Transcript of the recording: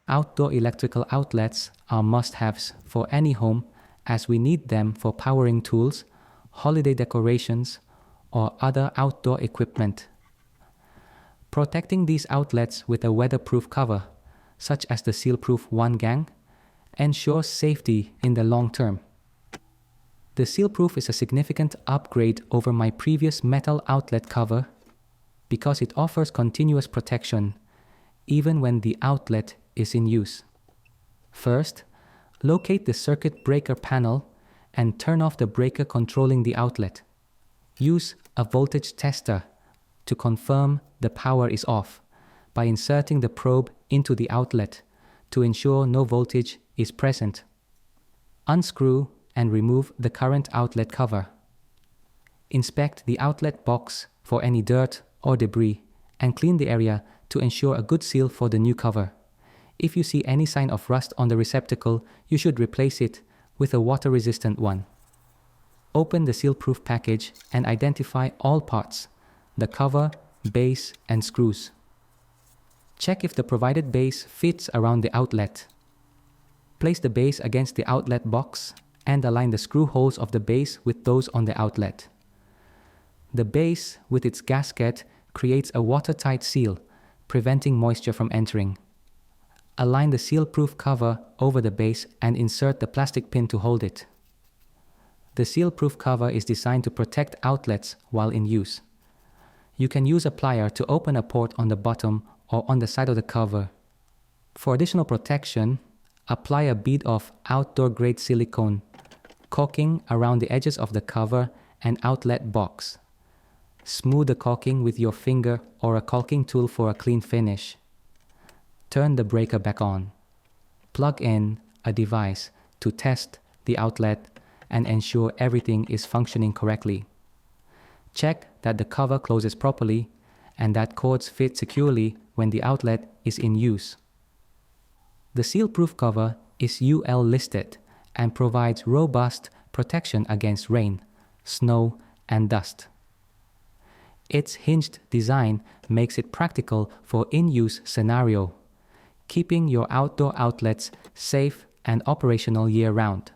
Outdoor electrical outlets are must-haves for any home, as we need them for powering tools, holiday decorations, or other outdoor equipment. Protecting these outlets with a weatherproof cover, such as the Sealproof One Gang, ensures safety in the long term. The Sealproof is a significant upgrade over my previous metal outlet cover because it offers continuous protection even when the outlet is in use. First, locate the circuit breaker panel and turn off the breaker controlling the outlet. Use a voltage tester to confirm the power is off by inserting the probe into the outlet to ensure no voltage is present. Unscrew and remove the current outlet cover. Inspect the outlet box for any dirt or debris and clean the area to ensure a good seal for the new cover. If you see any sign of rust on the receptacle, you should replace it with a water-resistant one. Open the Sealproof package and identify all parts, the cover, base, and screws. Check if the provided base fits around the outlet. Place the base against the outlet box and align the screw holes of the base with those on the outlet. The base, with its gasket, creates a watertight seal, preventing moisture from entering. Align the Sealproof cover over the base and insert the plastic pin to hold it. The Sealproof cover is designed to protect outlets while in use. You can use a plier to open a port on the bottom or on the side of the cover. For additional protection, apply a bead of outdoor-grade silicone, caulking around the edges of the cover and outlet box. Smooth the caulking with your finger or a caulking tool for a clean finish. Turn the breaker back on. Plug in a device to test the outlet and ensure everything is functioning correctly. Check that the cover closes properly and that cords fit securely when the outlet is in use. The Sealproof cover is UL listed and provides robust protection against rain, snow, and dust. Its hinged design makes it practical for in-use scenario, keeping your outdoor outlets safe and operational year-round.